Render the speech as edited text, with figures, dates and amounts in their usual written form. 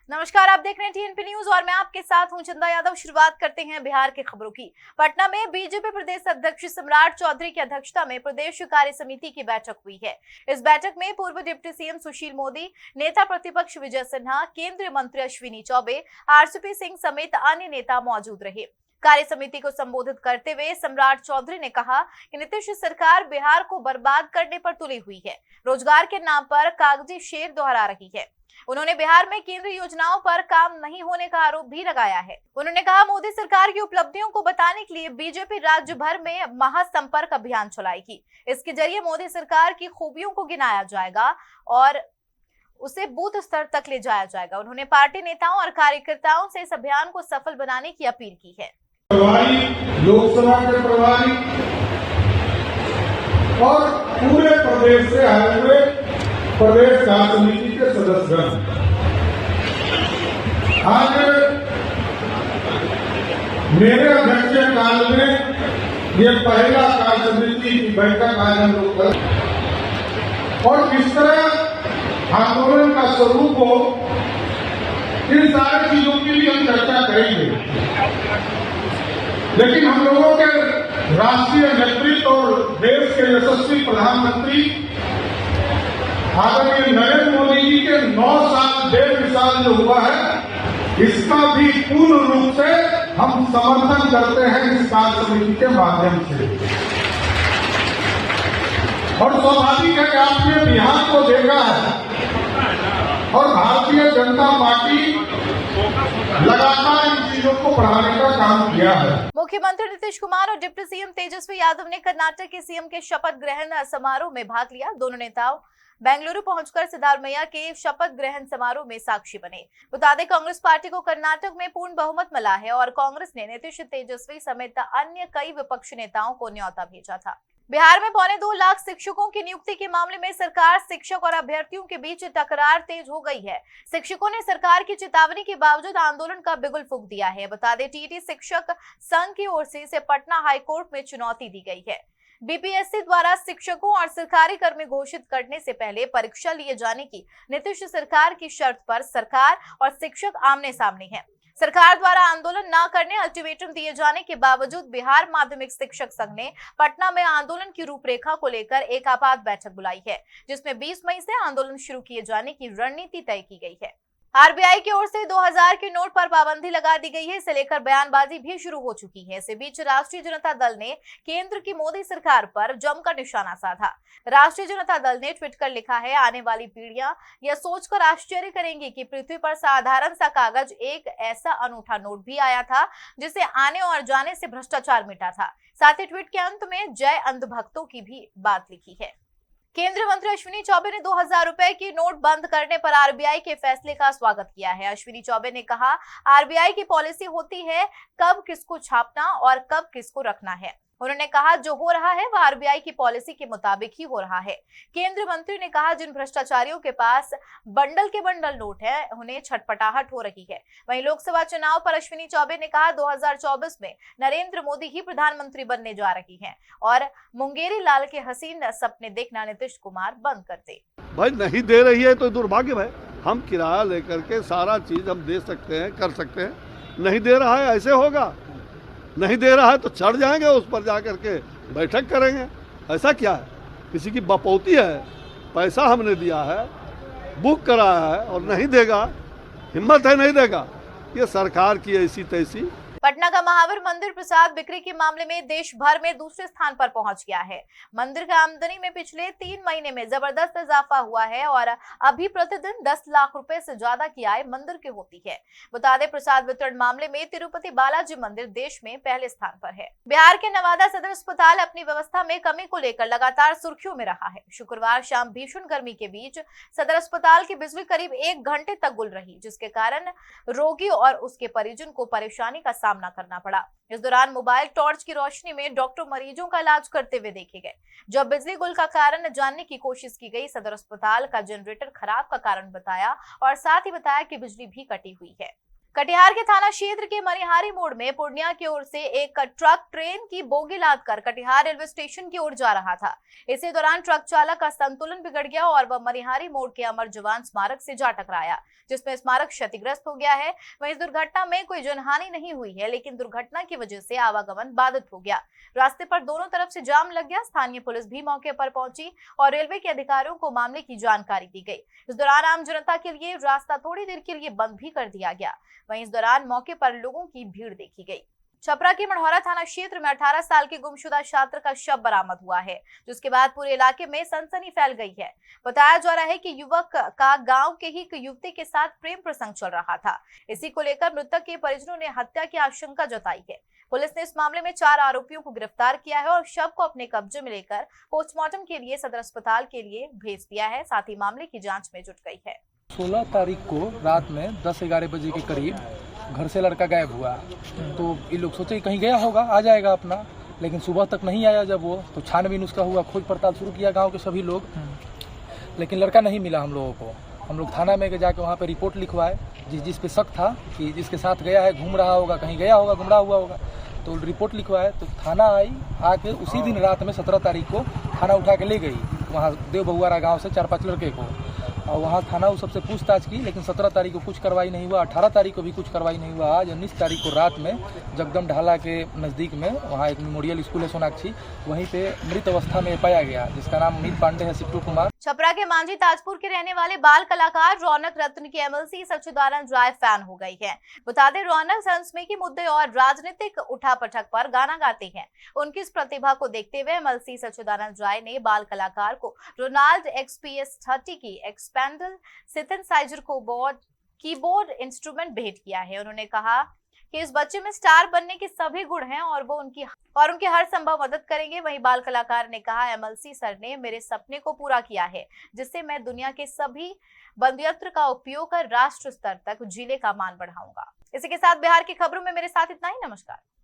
नमस्कार, आप देख रहे हैं टीएनपी न्यूज और मैं आपके साथ हूं चंदा यादव। शुरुआत करते हैं बिहार के खबरों की। पटना में बीजेपी प्रदेश अध्यक्ष सम्राट चौधरी की अध्यक्षता में प्रदेश कार्य समिति की बैठक हुई है। इस बैठक में पूर्व डिप्टी सीएम सुशील मोदी, नेता प्रतिपक्ष विजय सिन्हा, केंद्रीय मंत्री अश्विनी चौबे, आरसीपी सिंह समेत अन्य नेता मौजूद रहे। कार्य समिति को संबोधित करते हुए सम्राट चौधरी ने कहा कि नीतीश सरकार बिहार को बर्बाद करने पर तुली हुई है, रोजगार के नाम पर कागजी शेर दोहरा रही है। उन्होंने बिहार में केंद्रीय योजनाओं पर काम नहीं होने का आरोप भी लगाया है। उन्होंने कहा, मोदी सरकार की उपलब्धियों को बताने के लिए बीजेपी राज्य भर में महासंपर्क अभियान चलाएगी। इसके जरिए मोदी सरकार की खूबियों को गिनाया जाएगा और उसे बूथ स्तर तक ले जाया जाएगा। उन्होंने पार्टी नेताओं और कार्यकर्ताओं से इस अभियान को सफल बनाने की अपील की है। लोकसभा के प्रभारी और पूरे प्रदेश से आए हुए प्रदेश कार्य समिति के सदस्यगण, आज मेरे अध्यक्ष काल में ये पहला कार्य समिति की बैठक आज हम लोग कर और किस तरह आंदोलन का स्वरूप हो, इन सारी चीजों की भी हम चर्चा करेंगे। लेकिन हम लोगों के राष्ट्रीय नेतृत्व और देश के यशस्वी प्रधानमंत्री आदरणीय नरेंद्र मोदी जी के 9 साल 1.5 साल जो हुआ है, इसका भी पूर्ण रूप से हम समर्थन करते हैं इस कार्य समिति के माध्यम से। और स्वाभाविक है कि आपने बिहार को देखा है और भारतीय जनता पार्टी लगातार इन चीजों को बढ़ाने का काम किया है। मुख्यमंत्री नीतीश कुमार और डिप्टी सीएम तेजस्वी यादव ने कर्नाटक के सीएम के शपथ ग्रहण समारोह में भाग लिया। दोनों नेताओं बेंगलुरु पहुंचकर सिद्धारमैया के शपथ ग्रहण समारोह में साक्षी बने। बता दें, कांग्रेस पार्टी को कर्नाटक में पूर्ण बहुमत मिला है और कांग्रेस ने नीतीश, तेजस्वी समेत अन्य कई विपक्षी नेताओं को न्योता भेजा था। बिहार में 2.25 लाख शिक्षकों की नियुक्ति के मामले में सरकार, शिक्षक और अभ्यर्थियों के बीच टकरार तेज हो गई है। शिक्षकों ने सरकार की चेतावनी के बावजूद आंदोलन का बिगुल फूंक दिया है। बता दें, टीटी शिक्षक संघ की ओर से इसे पटना हाईकोर्ट में चुनौती दी गई है। बीपीएससी द्वारा शिक्षकों और सरकारी कर्मी घोषित करने से पहले परीक्षा लिए जाने की नीतीश सरकार की शर्त पर सरकार और शिक्षक आमने सामने हैं। सरकार द्वारा आंदोलन न करने अल्टीमेटम दिए जाने के बावजूद बिहार माध्यमिक शिक्षक संघ ने पटना में आंदोलन की रूपरेखा को लेकर एक आपात बैठक बुलाई है, जिसमें 20 मई से आंदोलन शुरू किए जाने की रणनीति तय की गई है। आरबीआई की ओर से 2000 के नोट पर पाबंदी लगा दी गई है। इसे लेकर बयानबाजी भी शुरू हो चुकी है। इसी बीच राष्ट्रीय जनता दल ने केंद्र की मोदी सरकार पर जमकर निशाना साधा। राष्ट्रीय जनता दल ने ट्वीट कर लिखा है, आने वाली पीढ़ियां यह सोचकर आश्चर्य करेंगी कि पृथ्वी पर साधारण सा कागज एक ऐसा अनूठा नोट भी आया था जिसे आने और जाने से भ्रष्टाचार मिटा था। साथ ही ट्वीट के अंत में जय अंधभक्तों की भी बात लिखी है। केंद्रीय मंत्री अश्विनी चौबे ने 2000 रुपए की नोट बंद करने पर आरबीआई के फैसले का स्वागत किया है। अश्विनी चौबे ने कहा, आरबीआई की पॉलिसी होती है कब किसको छापना और कब किसको रखना है। उन्होंने कहा, जो हो रहा है वह आरबीआई की पॉलिसी के मुताबिक ही हो रहा है। केंद्रीय मंत्री ने कहा, जिन भ्रष्टाचारियों के पास बंडल के बंडल नोट है, उन्हें छटपटाहट हो रही है। वहीं लोकसभा चुनाव पर अश्विनी चौबे ने कहा, 2024 में नरेंद्र मोदी ही प्रधानमंत्री बनने जा रही हैं और मुंगेरी लाल के हसीन सपने देखना नीतीश कुमार बंद कर दे। भाई नहीं दे रही है तो दुर्भाग्य है। हम किराया लेकर के सारा चीज हम दे सकते हैं, कर सकते हैं। नहीं दे रहा है, ऐसे होगा। नहीं दे रहा है तो चढ़ जाएंगे, उस पर जाकर के बैठक करेंगे। ऐसा क्या है, किसी की बपौती है, पैसा हमने दिया है, बुक कराया है और नहीं देगा, हिम्मत है नहीं देगा। ये सरकार की ऐसी तैसी। पटना का महावीर मंदिर प्रसाद बिक्री के मामले में देश भर में दूसरे स्थान पर पहुंच गया है। मंदिर की आमदनी में पिछले 3 महीने में जबरदस्त इजाफा हुआ है और अभी प्रतिदिन 10 लाख रुपए से ज्यादा की आय मंदिर की होती है। बता दें, प्रसाद वितरण मामले में तिरुपति बालाजी मंदिर देश में पहले स्थान पर है। बिहार के नवादा सदर अस्पताल अपनी व्यवस्था में कमी को लेकर लगातार सुर्खियों में रहा है। शुक्रवार शाम भीषण गर्मी के बीच सदर अस्पताल की बिजली करीब 1 घंटे तक गुल रही, जिसके कारण रोगी और उसके परिजन को परेशानी का सामना करना पड़ा। इस दौरान मोबाइल टॉर्च की रोशनी में डॉक्टर मरीजों का इलाज करते हुए देखे गए। जब बिजली गुल का कारण जानने की कोशिश की गई, सदर अस्पताल का जनरेटर खराब का कारण बताया और साथ ही बताया कि बिजली भी कटी हुई है। कटिहार के थाना क्षेत्र के मनिहारी मोड़ में पूर्णिया की ओर से एक ट्रक ट्रेन की बोगी लादकर कटिहार रेलवे स्टेशन की ओर जा रहा था। इसी दौरान ट्रक चालक का संतुलन बिगड़ गया और वह मनिहारी मोड़ के अमर जवान स्मारक से जा टकराया, जिसमें स्मारक क्षतिग्रस्त हो गया है। वहीं इस दुर्घटना में कोई जनहानि नहीं हुई है, लेकिन दुर्घटना की वजह से आवागमन बाधित हो गया। रास्ते पर दोनों तरफ से जाम लग गया। स्थानीय पुलिस भी मौके पर पहुंची और रेलवे के अधिकारियों को मामले की जानकारी दी गई। इस दौरान आम जनता के लिए रास्ता थोड़ी देर के लिए बंद भी कर दिया गया। वहीं इस दौरान मौके पर लोगों की भीड़ देखी गई। छपरा के मढ़ौरा थाना क्षेत्र में 18 साल के गुमशुदा छात्र का शव बरामद हुआ है, जिसके बाद पूरे इलाके में सनसनी फैल गई है। बताया जा रहा है कि युवक का गांव के ही एक युवती के साथ प्रेम प्रसंग चल रहा था। इसी को लेकर मृतक के परिजनों ने हत्या की आशंका जताई है। पुलिस ने इस मामले में 4 आरोपियों को गिरफ्तार किया है और शव को अपने कब्जे में लेकर पोस्टमार्टम के लिए सदर अस्पताल के लिए भेज दिया है। साथ ही मामले की जाँच में जुट गई है। 16 तारीख को रात में 10-11 बजे के करीब घर से लड़का गायब हुआ, तो ये लोग सोचे कहीं गया होगा, आ जाएगा अपना, लेकिन सुबह तक नहीं आया। जब वो तो छानबीन उसका हुआ, खोज पड़ताल शुरू किया गांव के सभी लोग, लेकिन लड़का नहीं मिला हम लोगों को। हम लोग थाना में जाके वहाँ पे रिपोर्ट लिखवाए, जिस पे शक था कि जिसके साथ गया है घूम रहा होगा, कहीं गया होगा, गुमराह हुआ होगा, तो रिपोर्ट लिखवाए। तो थाना आई, आके उसी दिन रात में 17 तारीख को थाना उठा के ले गई वहाँ देव बहुआरा गाँव से 4-5 लड़के को, और वहाँ थाना उस सबसे पूछताछ की, लेकिन 17 तारीख को कुछ कार्रवाई नहीं हुआ। 18 तारीख को भी कुछ कार्रवाई नहीं हुआ। आज 19 तारीख को रात में जगदम ढाला के नज़दीक में वहाँ एक मेमोरियल स्कूल है सोनाक्षी, वहीं पे मृत अवस्था में पाया गया, जिसका नाम अमित पांडे है, सिट्टू कुमार। छपरा के मांझी ताजपुर के रहने वाले बाल कलाकार रौनक रत्न की एमएलसी सच्चिदानंद राय फैन हो गई है। बता दें, रौनक संस्मेकी मुद्दे और राजनीतिक उठापटक पर गाना गाते हैं। उनकी इस प्रतिभा को देखते हुए एमएलसी सच्चिदानंद राय ने बाल कलाकार को रोनाल्ड XPS 30 की एक्सपेंडल सिंथेसाइजर को कीबोर्ड इंस्ट्रूमेंट भेंट किया है। उन्होंने कहा कि इस बच्चे में स्टार बनने के सभी गुण हैं और वो उनकी हर संभव मदद करेंगे। वहीं बाल कलाकार ने कहा, एमएलसी सर ने मेरे सपने को पूरा किया है, जिससे मैं दुनिया के सभी बंदयंत्र का उपयोग कर राष्ट्र स्तर तक जिले का मान बढ़ाऊंगा। इसी के साथ बिहार की खबरों में मेरे साथ इतना ही। नमस्कार।